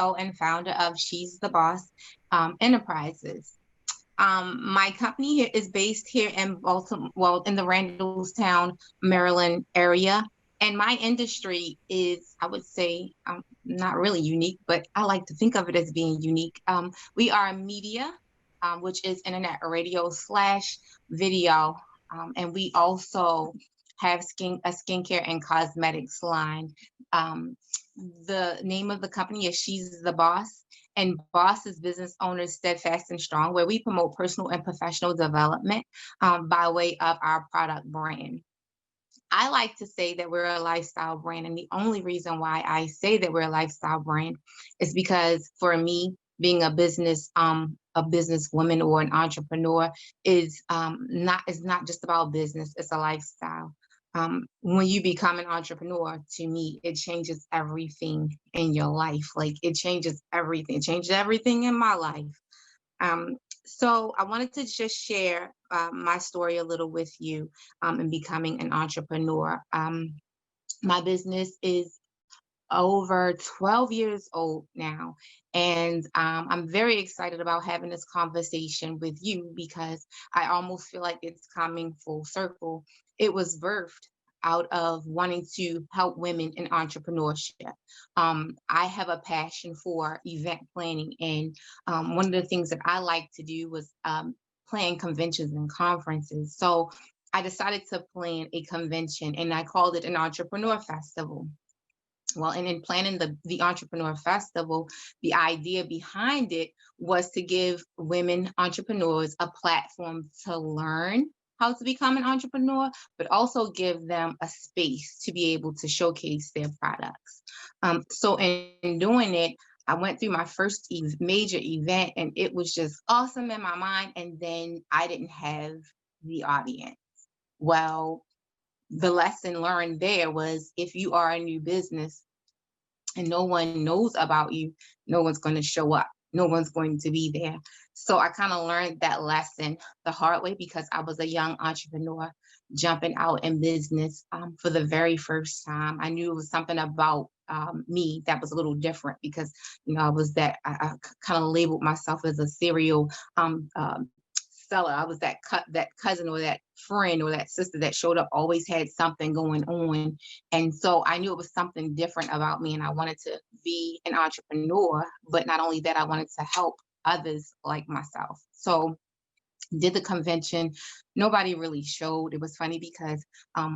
CEO and founder of She's the Boss Enterprises. My company here is based here in Baltimore, well, in the Randallstown, Maryland area. And my industry is, I would say, not really unique, but I like to think of it as being unique. We are media, which is internet radio slash video. And we also have a skincare and cosmetics line. Um, the name of the company is She's the Boss, and Boss is business owners steadfast and strong, where we promote personal and professional development by way of our product brand. I like to say that we're a lifestyle brand, and the only reason why I say that we're a lifestyle brand is because for me, being a businesswoman or an entrepreneur is not just about business; it's a lifestyle. When you become an entrepreneur, to me, it changes everything in your life. Like it changes everything. It changes everything in my life. Um, so I wanted to just share my story a little with you in becoming an entrepreneur. My business is over 12 years old now. And I'm very excited about having this conversation with you because I almost feel like it's coming full circle. It was birthed out of wanting to help women in entrepreneurship. I have a passion for event planning. And one of the things that I like to do was plan conventions and conferences. So I decided to plan a convention and I called it an entrepreneur festival. Well, and in planning the Entrepreneur Festival, the idea behind it was to give women entrepreneurs a platform to learn how to become an entrepreneur, but also give them a space to be able to showcase their products. So in doing it, I went through my first major event and it was just awesome in my mind. And then I didn't have the audience. Well, the lesson learned there was if you are a new business, and no one knows about you, no one's going to show up. No one's going to be there. So I kind of learned that lesson the hard way because I was a young entrepreneur jumping out in business for the very first time. I knew it was something about me that was a little different because, I was I kind of labeled myself as a serial seller. I was that cousin or that friend or that sister that showed up, always had something going on. And so I knew it was something different about me and I wanted to be an entrepreneur, but not only that, I wanted to help others like myself. So did the convention. Nobody really showed. It was funny because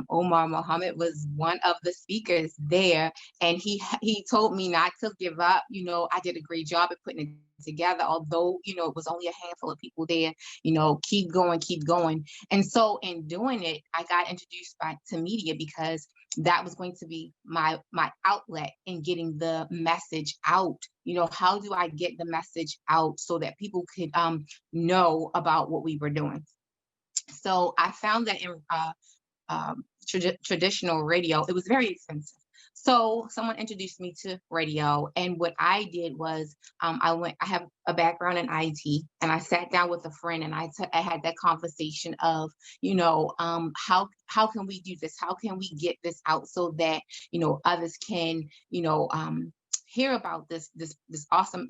Omar Muhammad was one of the speakers there, and he told me not to give up. I did a great job at putting it together, although it was only a handful of people there. Keep going, keep going. And so in doing it, I got introduced to media because that was going to be my outlet in getting the message out. How do I get the message out so that people could know about what we were doing? So I found that in traditional radio, it was very expensive. So someone introduced me to radio, and what I did was I have a background in IT, and I sat down with a friend, and I had that conversation of, how can we do this? How can we get this out so that others can hear about this awesome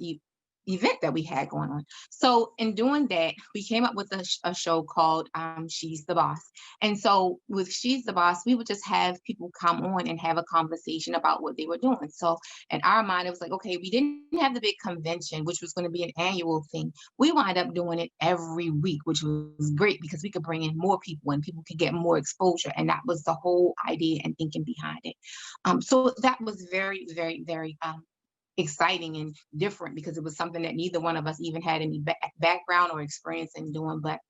event that we had going on. So in doing that, we came up with a show called She's the Boss. And so with She's the Boss, we would just have people come on and have a conversation about what they were doing. So in our mind, it was like, okay, we didn't have the big convention, which was going to be an annual thing. We wound up doing it every week, which was great because we could bring in more people and people could get more exposure. And that was the whole idea and thinking behind it. So that was very, very, very exciting and different because it was something that neither one of us even had any background or experience in doing, but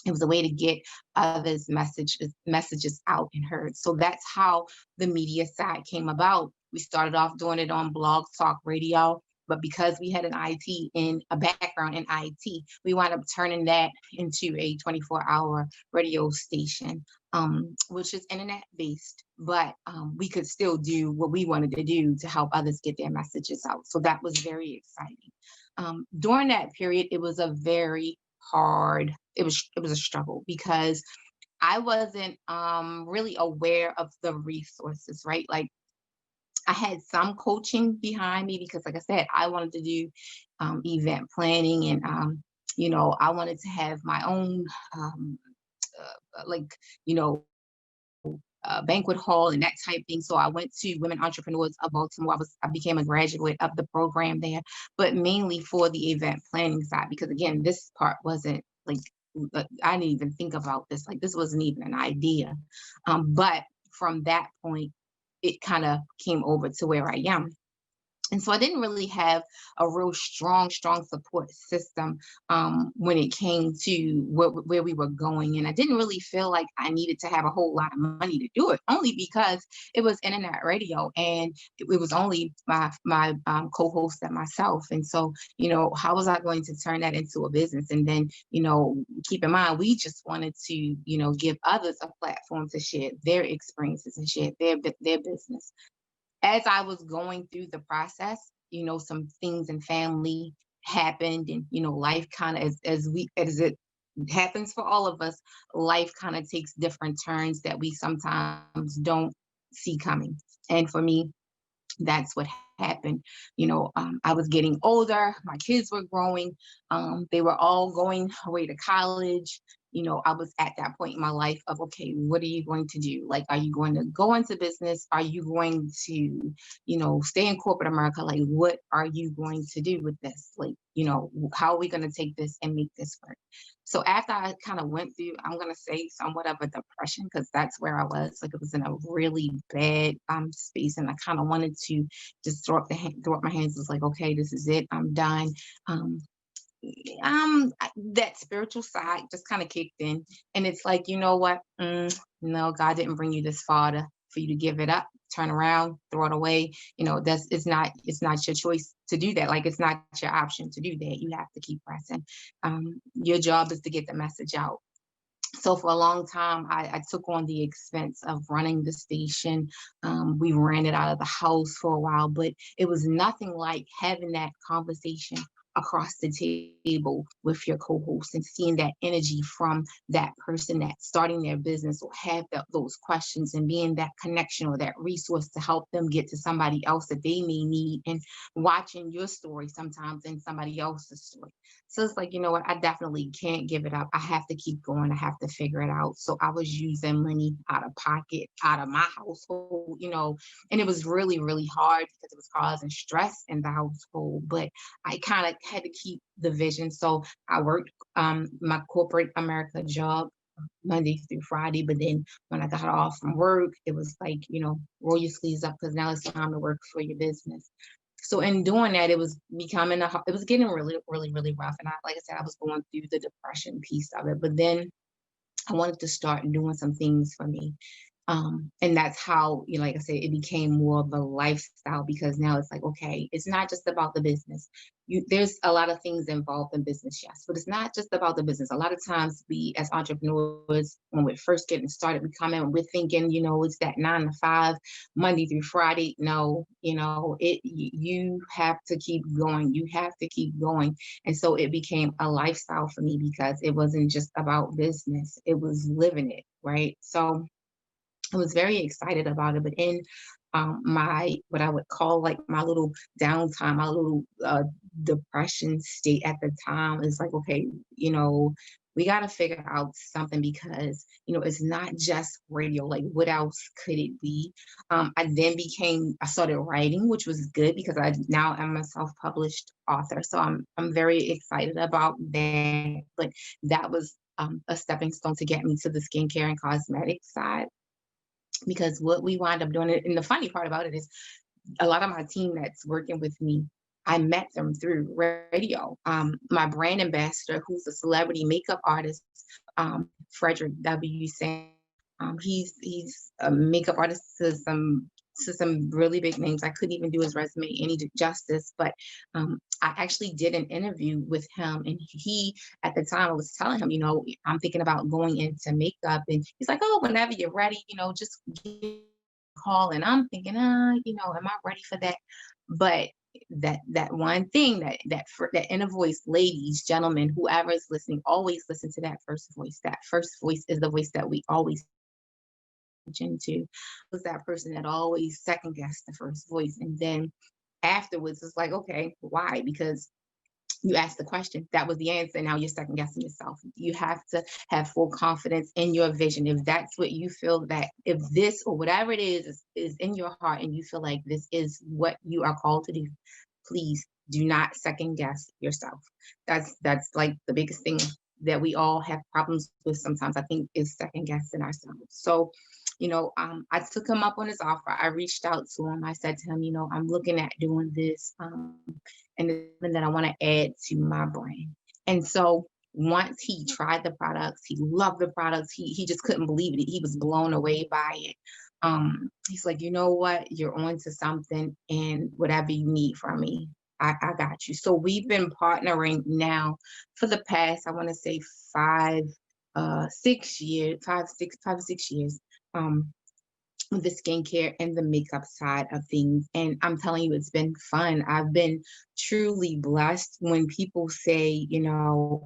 it was a way to get others messages out and heard. So that's how the media side came about. We started off doing it on Blog Talk Radio, but because we had a background in IT, we wound up turning that into a 24-hour radio station, which is internet based, but we could still do what we wanted to do to help others get their messages out. So that was very exciting. During that period, it was a very hard, it was a struggle because I wasn't really aware of the resources, right? Like I had some coaching behind me because, like I said, I wanted to do event planning, and I wanted to have my own um, like you know banquet hall and that type thing. So I went to Women Entrepreneurs of Baltimore. I became a graduate of the program there, but mainly for the event planning side, because again, this part wasn't like I didn't even think about this. Like this wasn't even an idea. But from that point, it kind of came over to where I am. And so I didn't really have a real strong support system when it came to where we were going. And I didn't really feel like I needed to have a whole lot of money to do it, only because it was internet radio, and it was only my co-host and myself. And so, how was I going to turn that into a business? And then, keep in mind, we just wanted to, give others a platform to share their experiences and share their business. As I was going through the process, some things in family happened, and life kind of as it happens for all of us, life kind of takes different turns that we sometimes don't see coming. And for me, that's what happened. I was getting older, my kids were growing, they were all going away to college. I was at that point in my life of, okay, what are you going to do? Like, are you going to go into business? Are you going to, stay in corporate America? Like, what are you going to do with this? Like, how are we going to take this and make this work? So after I kind of went through, I'm going to say somewhat of a depression, because that's where I was. Like, it was in a really bad space, and I kind of wanted to just throw up my hands. It was like, okay, this is it. I'm done. Um, that spiritual side just kind of kicked in, and it's like, you know what? No, God didn't bring you this far for you to give it up, turn around, throw it away. That's it's not your choice to do that. Like, it's not your option to do that. You have to keep pressing. Your job is to get the message out. So for a long time, I took on the expense of running the station. We ran it out of the house for a while, but it was nothing like having that conversation across the table with your co-host and seeing that energy from that person that's starting their business, or have those questions, and being that connection or that resource to help them get to somebody else that they may need, and watching your story sometimes in somebody else's story. So it's like, you know what? I definitely can't give it up. I have to keep going. I have to figure it out. So I was using money out of pocket, out of my household, and it was really, really hard because it was causing stress in the household. But I kind of had to keep the vision. So I worked my corporate America job Monday through Friday. But then when I got off from work, it was like, roll your sleeves up, because now it's time to work for your business. So in doing that, it was it was getting really, really, really rough. And like I said, I was going through the depression piece of it. But then I wanted to start doing some things for me. And that's how, like I said, it became more of a lifestyle, because now it's like, okay, it's not just about the business. There's a lot of things involved in business, yes, but it's not just about the business. A lot of times we, as entrepreneurs, when we're first getting started, we come in and we're thinking, it's that 9 to 5, Monday through Friday. No, you have to keep going. You have to keep going. And so it became a lifestyle for me, because it wasn't just about business. It was living it, right? So I was very excited about it. But in my, what I would call like my little downtime, my little depression state at the time, is like, okay, we got to figure out something, because, it's not just radio. Like, what else could it be? I started writing, which was good, because I now am a self-published author. So I'm very excited about that. But that was a stepping stone to get me to the skincare and cosmetics side, because what we wind up doing, and the funny part about it is, a lot of my team that's working with me, I met them through radio. My brand ambassador, who's a celebrity makeup artist, Frederick W. Sam, he's a makeup artist to some really big names. I couldn't even do his resume any justice, but I actually did an interview with him, and he, at the time, I was telling him, I'm thinking about going into makeup, and he's like, oh, whenever you're ready, just give me a call. And I'm thinking, am I ready for that? But that one thing, that inner voice, ladies, gentlemen, whoever is listening, always listen to that first voice. That first voice is the voice that we always into was that person that always second guessed the first voice. And then afterwards, it's like, okay, why? Because you asked the question, that was the answer. Now you're second guessing yourself. You have to have full confidence in your vision. If that's what you feel, that if this or whatever it is in your heart and you feel like this is what you are called to do, please do not second guess yourself. That's like the biggest thing that we all have problems with sometimes, I think, is second guessing ourselves. So, I took him up on his offer. I reached out to him. I said to him, I'm looking at doing this, and it's something that I want to add to my brand. And so once he tried the products, he loved the products. He just couldn't believe it. He was blown away by it. He's like, you know what? You're on to something, and whatever you need from me, I got you. So we've been partnering now for the past, I want to say 6 years, 5, 6 years. The skincare and the makeup side of things. And I'm telling you, it's been fun. I've been truly blessed when people say, to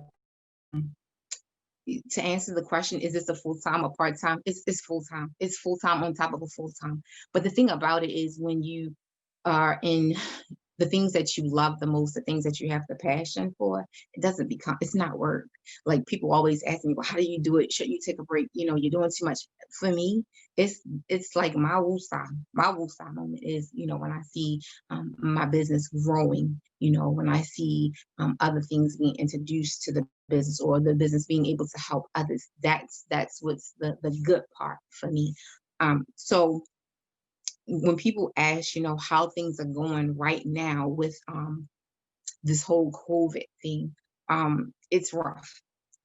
answer the question, is this a full-time or part-time? It's full-time. It's full-time on top of a full-time. But the thing about it is when you are in the things that you love the most, the things that you have the passion for, it's not work. Like people always ask me, well, how do you do it? Should you take a break? You're doing too much. For me, it's like my woosah. My woosah moment is, when I see my business growing, when I see other things being introduced to the business or the business being able to help others. That's what's the good part for me. So when people ask, how things are going right now with this whole COVID thing, it's rough.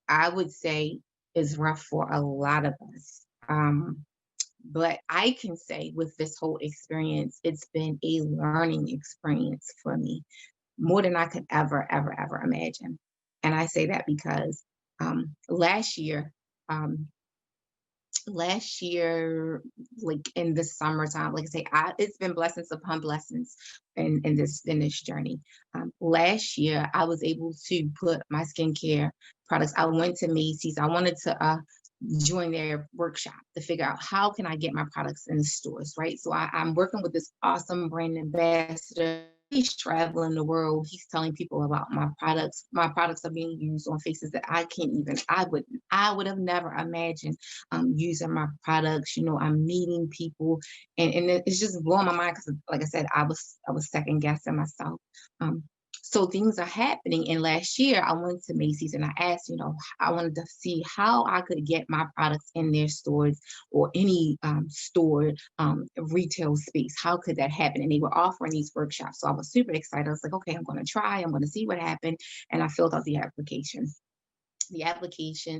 I would say it's rough for a lot of us. But I can say with this whole experience, it's been a learning experience for me, more than I could ever, ever, ever imagine. And I say that because last year, um, like in the summertime, like I say, it's been blessings upon blessings in this journey. Last year I was able to put my skincare products. I went to Macy's. I wanted to join their workshop to figure out how can I get my products in the stores, right? So I'm working with this awesome brand ambassador. He's traveling the world. He's telling people about my products. My products are being used on faces that I would have never imagined using my products. I'm meeting people, and it's just blowing my mind because, like I said, I was second guessing myself. So things are happening. And last year I went to Macy's and I asked, I wanted to see how I could get my products in their stores or any store retail space. How could that happen? And they were offering these workshops. So I was super excited. I was like, okay, I'm going to try. I'm going to see what happened. And I filled out the application.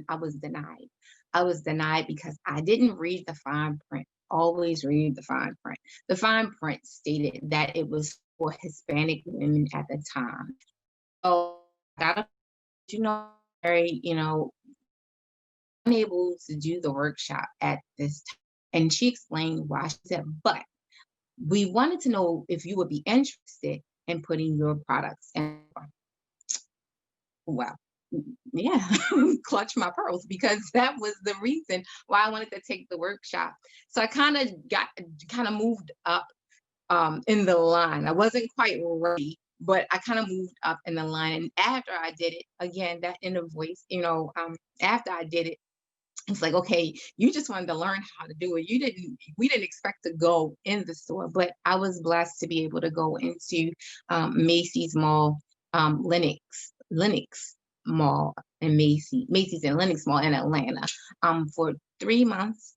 I was denied. I was denied because I didn't read the fine print. Always read the fine print. The fine print stated that it was for Hispanic women at the time. So I got a, very, unable to do the workshop at this time. And she explained why. She said, but we wanted to know if you would be interested in putting your products in. Well, yeah, clutch my pearls because that was the reason why I wanted to take the workshop. So I kind of moved up in the line. I wasn't quite ready, but I kind of moved up in the line. And after I did it, again, that inner voice, after I did it, it's like, okay, you just wanted to learn how to do it. We didn't expect to go in the store, but I was blessed to be able to go into Macy's Mall, Lenox Mall and Macy's and Lenox Mall in Atlanta for 3 months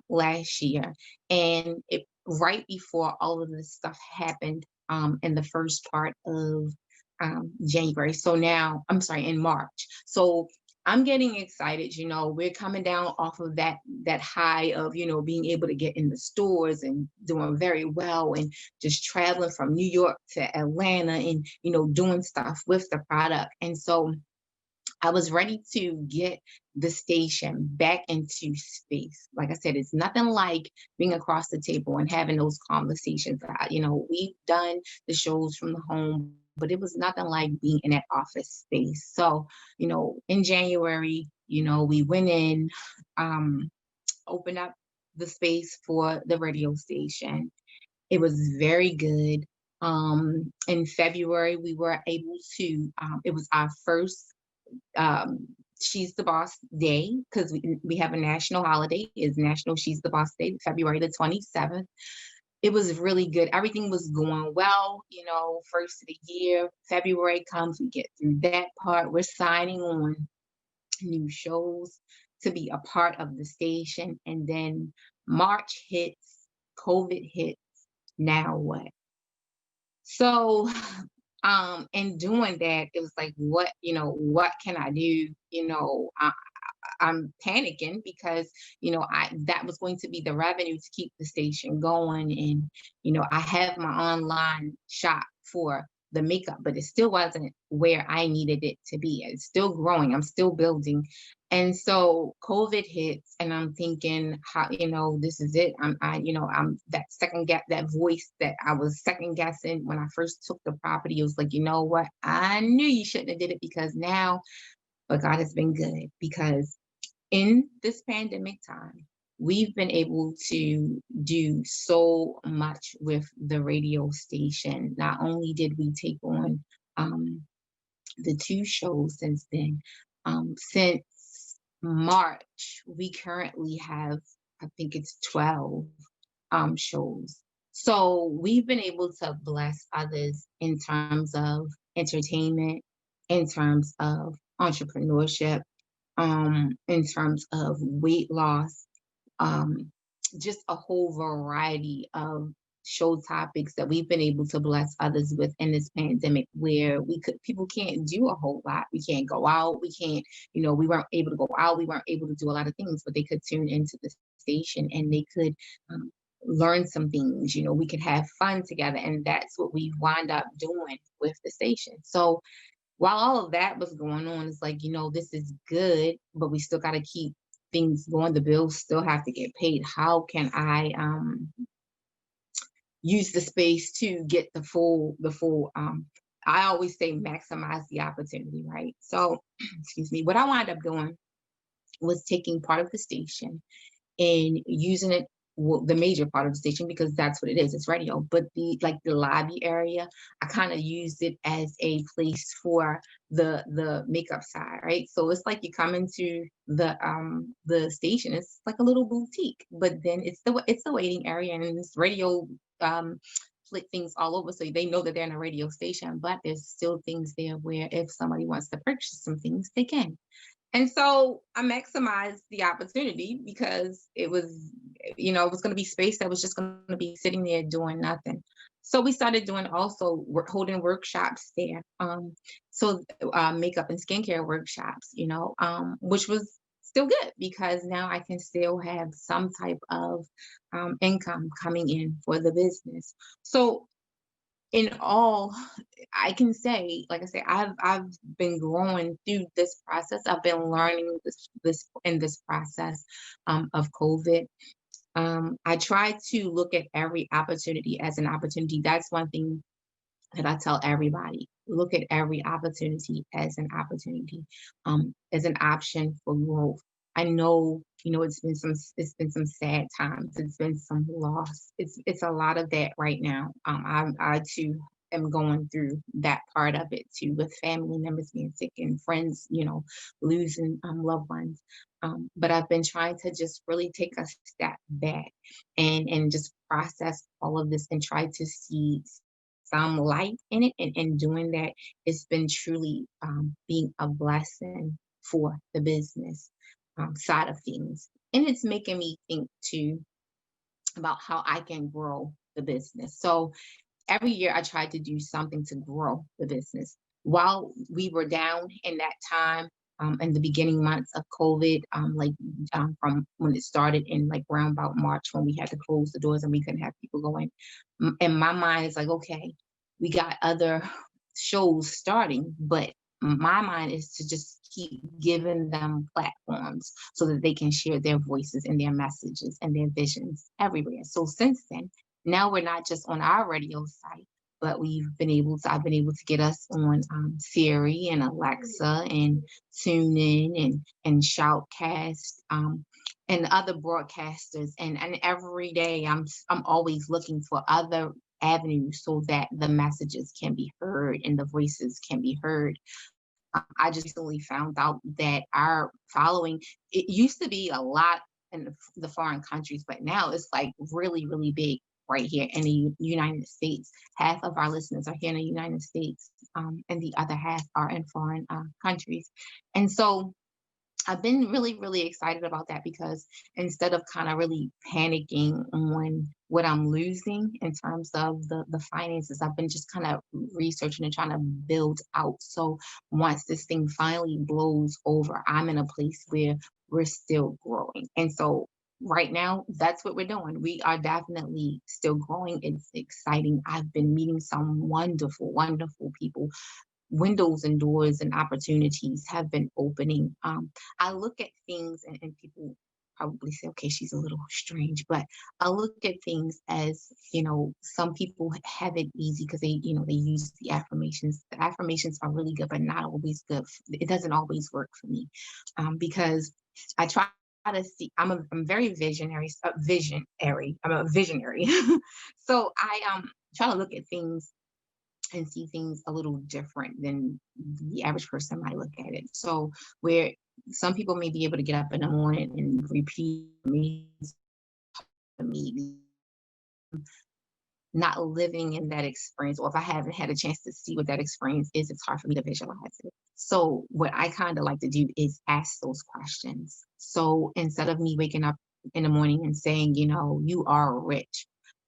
last year. And it right before all of this stuff happened in the first part of January. So now, I'm sorry, in March. So I'm getting excited. We're coming down off of that high of, being able to get in the stores and doing very well and just traveling from New York to Atlanta and, doing stuff with the product. And so I was ready to get the station back into space. Like I said, it's nothing like being across the table and having those conversations. We've done the shows from the home, but it was nothing like being in that office space. So, in January, we went in, opened up the space for the radio station. It was very good. In February, we were able to, it was our first um, She's the Boss Day, because we have a national holiday, is National She's the Boss Day, February the 27th. It was really good. Everything was going well, first of the year. February comes, we get through that part. We're signing on new shows to be a part of the station. And then March hits, COVID hits. Now what? So, in doing that, it was like, what can I do? I'm panicking because, that was going to be the revenue to keep the station going. And, I have my online shop for the makeup, but it still wasn't where I needed it to be. It's still growing. I'm still building. And so COVID hits and I'm thinking, how, this is it. I'm that second guess, that voice that I was second guessing when I first took the property. It was like, you know what? I knew you shouldn't have did it because now, but God has been good, because in this pandemic time, we've been able to do so much with the radio station. Not only did we take on the two shows since then, since March, we currently have, I think it's 12 shows. So we've been able to bless others in terms of entertainment, in terms of entrepreneurship, in terms of weight loss, um, just a whole variety of show topics that we've been able to bless others with in this pandemic, where people can't do a whole lot. We can't go out. We can't, we weren't able to go out. We weren't able to do a lot of things, but they could tune into the station and they could learn some things. We could have fun together. And that's what we wind up doing with the station. So while all of that was going on, it's like, this is good, but we still got to keep things going. The bills still have to get paid. How can I use the space to get the full, I always say maximize the opportunity, right? So, excuse me, what I wound up doing was taking part of the station and using it, the major part of the station, because that's what it is, it's radio, but the lobby area, I kind of used it as a place for the makeup side, right? So it's like you come into the station, it's like a little boutique, but then it's the waiting area, and it's radio flick things all over, so they know that they're in a radio station, but there's still things there where if somebody wants to purchase some things, they can. And so I maximized the opportunity because it was, it was going to be space that was just going to be sitting there doing nothing. So we started doing also holding workshops there. So makeup and skincare workshops, which was still good because now I can still have some type of income coming in for the business. So in all, I can say, like I say, I've been growing through this process. I've been learning this process of COVID. I try to look at every opportunity as an opportunity. That's one thing that I tell everybody. Look at every opportunity as an opportunity, as an option for growth. I know, it's been some sad times. It's been some loss. It's a lot of that right now. I too am going through that part of it too, with family members being sick and friends, losing loved ones. But I've been trying to just really take a step back and just process all of this and try to see some light in it. And in doing that, it's been truly being a blessing for the business side of things. And it's making me think too about how I can grow the business. So every year I tried to do something to grow the business. While we were down in that time, in the beginning months of COVID, from when it started in like around about March, when we had to close the doors and we couldn't have people going. And my mind is like, okay, we got other shows starting, but my mind is to just keep giving them platforms so that they can share their voices and their messages and their visions everywhere. So since then, now we're not just on our radio site, but I've been able to get us on Siri and Alexa and TuneIn and Shoutcast. and other broadcasters, and every day I'm always looking for other avenues so that the messages can be heard and the voices can be heard. I just recently found out that our following, it used to be a lot in the foreign countries, but now it's like really, really big right here in the United States. Half of our listeners are here in the United States, and the other half are in foreign countries. And so I've been really, really excited about that because instead of kind of really panicking on what I'm losing in terms of the finances, I've been just kind of researching and trying to build out. So once this thing finally blows over, I'm in a place where we're still growing. And so right now, that's what we're doing. We are definitely still growing. It's exciting. I've been meeting some wonderful, wonderful people. Windows and doors and opportunities have been opening. I look at things, and people probably say, okay, she's a little strange, but I look at things as, some people have it easy because they use the affirmations. The affirmations are really good, but not always good. It doesn't always work for me, because I try to see, I'm very visionary. I'm a visionary. So I try to look at things and see things a little different than the average person might look at it. So where some people may be able to get up in the morning and repeat me, not living in that experience, or if I haven't had a chance to see what that experience is, it's hard for me to visualize it. So what I kind of like to do is ask those questions. So instead of me waking up in the morning and saying, you are rich,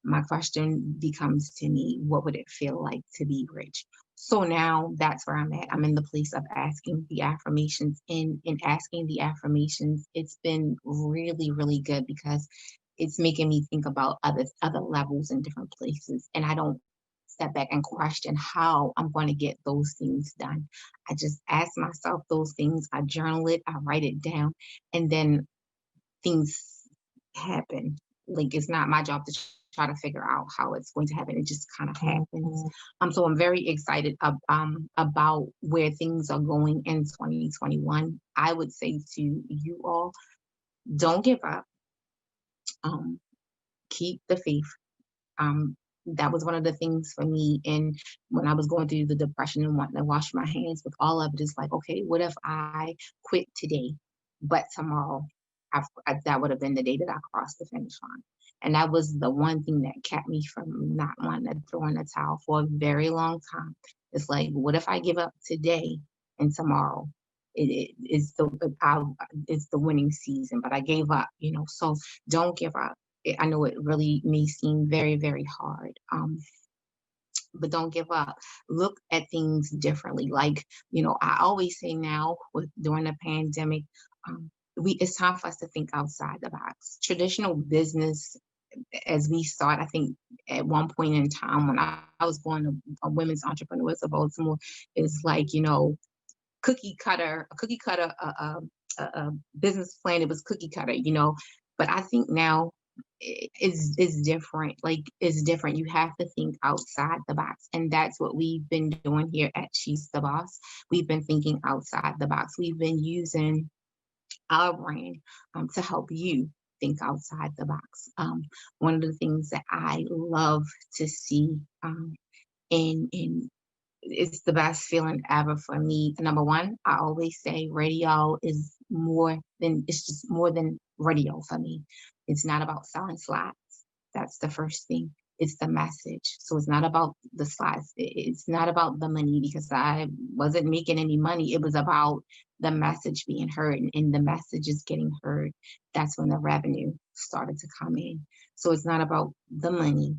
my question becomes to me, what would it feel like to be rich? So now that's where I'm at. I'm in the place of asking the affirmations. In asking the affirmations, it's been really, really good because it's making me think about other levels in different places. And I don't step back and question how I'm going to get those things done. I just ask myself those things. I journal it, I write it down, and then things happen. Like it's not my job to try to figure out how it's going to happen. It just kind of happens. So I'm very excited about where things are going in 2021. I would say to you all, don't give up. Um, Keep the faith. That was one of the things for me. And when I was going through the depression and wanting to wash my hands with all of it, it's like, okay, what if I quit today, but tomorrow that would have been the day that I crossed the finish line. And that was the one thing that kept me from not wanting to throw in the towel for a very long time. It's like, what if I give up today and tomorrow? It's the winning season, but I gave up, So don't give up. I know it really may seem very, very hard, but don't give up. Look at things differently. Like, I always say now, during the pandemic, it's time for us to think outside the box. Traditional business, as we start, I think at one point in time when I was going to a women's entrepreneurs of Baltimore, is like, a cookie cutter, a business plan. It was cookie cutter, But I think now is different. Like it's different. You have to think outside the box, and that's what we've been doing here at She's the Boss. We've been thinking outside the box. We've been using our brain to help you think outside the box. One of the things that I love to see in it's the best feeling ever for me. Number one, I always say radio is it's just more than radio for me. It's not about selling slots. That's the first thing. It's the message. So it's not about the slots. It's not about the money because I wasn't making any money. It was about the message being heard, and the message is getting heard. That's when the revenue started to come in. So it's not about the money.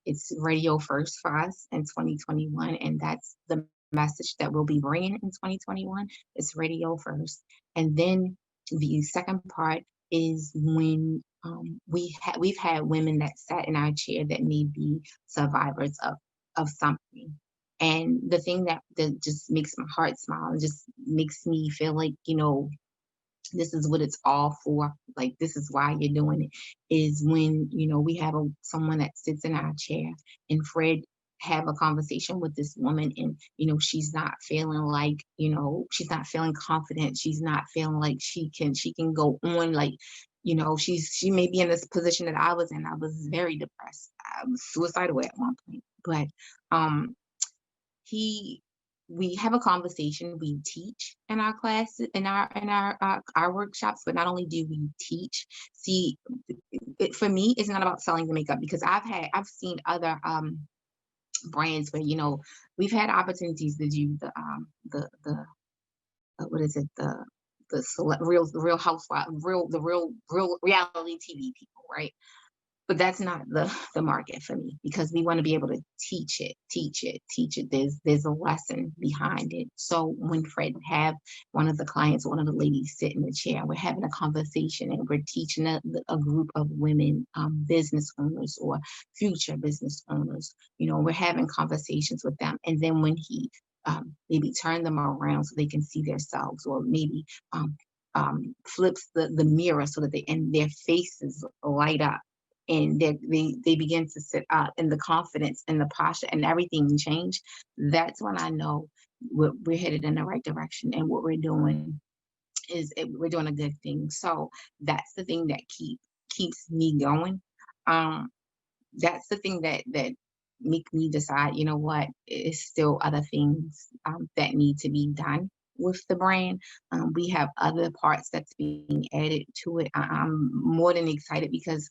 It's radio first for us in 2021, and that's the message that we'll be bringing in 2021. It's radio first, and then the second part is when we've had women that sat in our chair that may be survivors of something. And the thing that just makes my heart smile and just makes me feel like, this is what it's all for. Like, this is why you're doing it, is when, we have someone that sits in our chair, and Fred have a conversation with this woman, and, she's not feeling like, she's not feeling confident. She's not feeling like she can go on. Like, she may be in this position that I was in. I was very depressed. I was suicidal at one point. But um he we have a conversation. We teach in our classes, in our workshops, but not only do we teach. See, for me, it's not about selling the makeup, because I've seen other brands where, we've had opportunities to do what is it, real housewife, real reality TV people, right? But that's not the market for me, because we want to be able to teach it. There's a lesson behind it. So when Fred have one of the clients, one of the ladies sit in the chair, we're having a conversation and we're teaching a group of women, business owners or future business owners. We're having conversations with them, and then when he maybe turn them around so they can see themselves, or maybe flips the mirror so that and their faces light up, and they begin to sit up, and the confidence and the posture and everything change. That's when I know we're headed in the right direction, and what we're doing we're doing a good thing. So that's the thing that keeps me going. Um, that's the thing that make me decide, what, is still other things that need to be done with the brand. We have other parts that's being added to it. I'm more than excited, because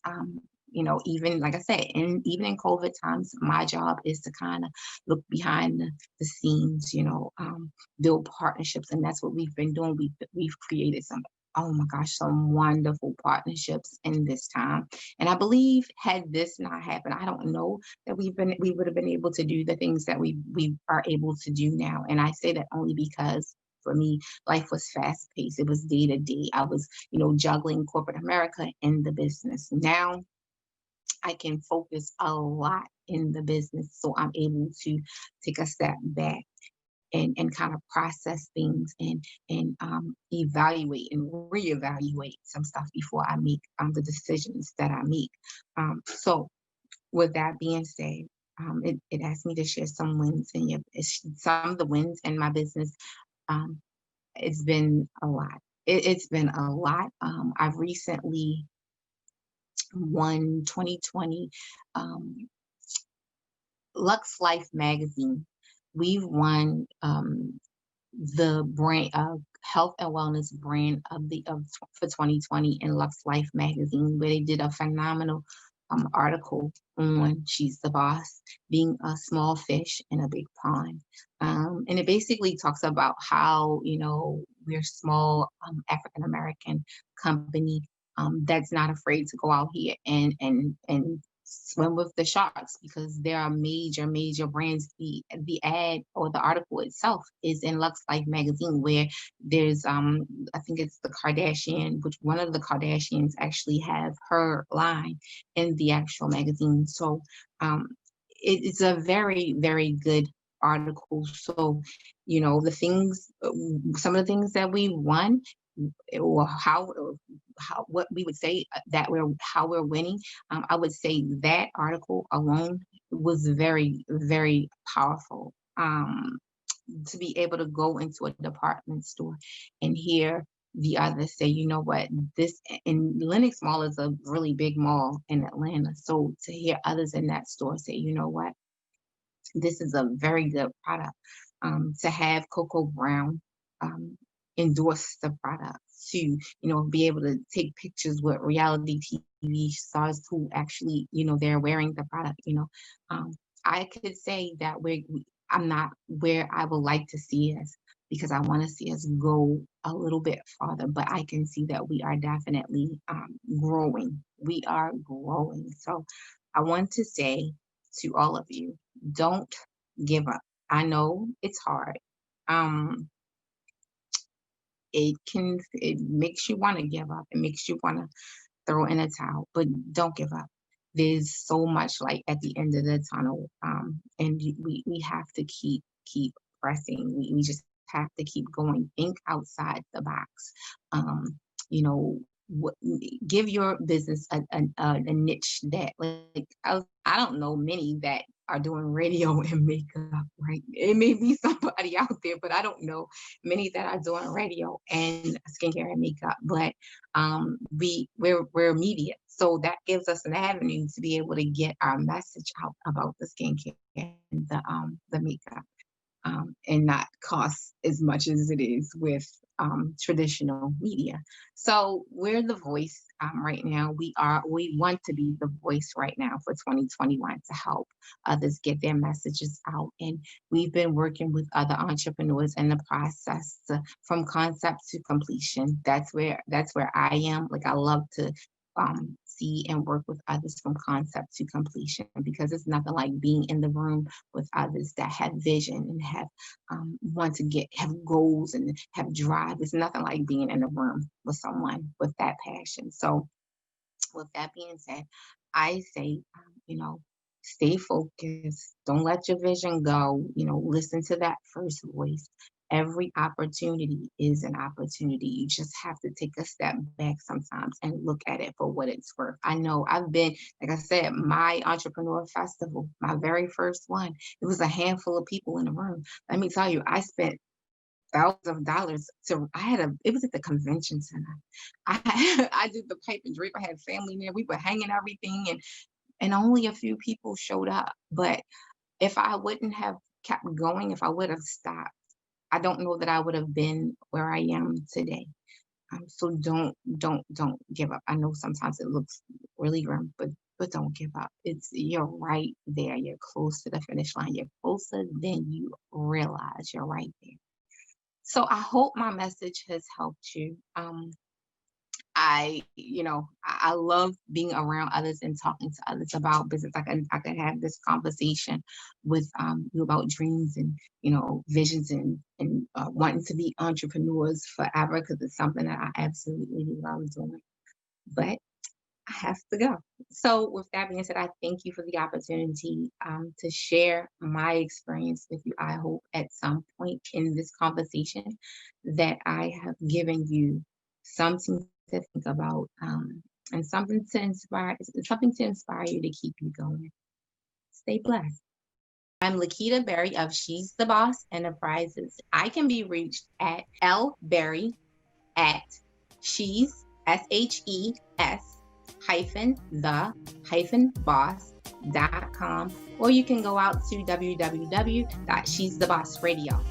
even like I said, even in COVID times, my job is to kind of look behind the scenes, build partnerships, and that's what we've been doing. We've created some, oh my gosh, some wonderful partnerships in this time. And I believe, had this not happened, I don't know that we would have been able to do the things that we are able to do now. And I say that only because, for me, life was fast paced. It was day to day. I was, juggling corporate America and the business. Now I can focus a lot in the business, so I'm able to take a step back and kind of process things, and evaluate and reevaluate some stuff before I make the decisions that I make. So with that being said, it asked me to share some wins, and some of the wins in my business. Um, it's been a lot. It's been a lot. I've recently won 2020 um, Lux Life magazine. We've won the brand health and wellness brand for 2020 in Lux Life magazine, where they did a phenomenal article on She's the Boss, being a small fish in a big pond. And it basically talks about how, we're small African American company that's not afraid to go out here and swim with the sharks, because there are major brands. The ad, or the article itself, is in Lux Life magazine, where there's I think it's the Kardashian, which one of the Kardashians actually have her line in the actual magazine. So it's a very, very good article. So the things, some of the things that we won, or how what we would say that we're winning. I would say that article alone was very, very powerful. To be able to go into a department store and hear the others say, what, this, and Lenox Mall is a really big mall in Atlanta. So to hear others in that store say, what, this is a very good product. To have Coco Brown endorse the product, to be able to take pictures with reality TV stars who actually they're wearing the product. I could say that I'm not where I would like to see us, because I want to see us go a little bit farther, but I can see that we are definitely growing. We are growing. So I want to say to all of you, don't give up. I know it's hard. Um, it makes you want to give up. It makes you want to throw in a towel, but don't give up. There's so much light at the end of the tunnel, and we have to keep pressing. We just have to keep going. Think outside the box. You know, what, give your business a niche that, like, I don't know many that are doing radio and makeup, right? It may be somebody out there, but I don't know many that are doing radio and skincare and makeup. But we're media, so that gives us an avenue to be able to get our message out about the skincare and the makeup, and not cost as much as it is with traditional media. So we're the voice right now. We want to be the voice right now for 2021 to help others get their messages out. And we've been working with other entrepreneurs in the process from concept to completion. That's where I am. Like, I love to see and work with others from concept to completion, because it's nothing like being in the room with others that have vision and want to have goals and have drive. It's nothing like being in a room with someone with that passion. So with that being said, I say, stay focused. Don't let your vision go. Listen to that first voice. Every opportunity is an opportunity. You just have to take a step back sometimes and look at it for what it's worth. I know I've been, like I said, my entrepreneur festival, my very first one, it was a handful of people in the room. Let me tell you, I spent thousands of dollars it was at the convention center. I did the pipe and drape. I had family there. We were hanging everything, and only a few people showed up. But if I wouldn't have kept going, if I would have stopped, I don't know that I would have been where I am today. So don't give up. I know sometimes it looks really grim, but don't give up. You're right there. You're close to the finish line. You're closer than you realize. You're right there. So I hope my message has helped you. I love being around others and talking to others about business. I can have this conversation with you about dreams and visions and wanting to be entrepreneurs forever, because it's something that I absolutely love doing. But I have to go. So with that being said, I thank you for the opportunity to share my experience with you. I hope at some point in this conversation that I have given you something to think about, and something to inspire you to keep you going. Stay blessed. I'm LaKita Berry of She's the Boss Enterprises. I can be reached at lberry at she's SHES the boss.com, or you can go out to www.shesthebossradio.com.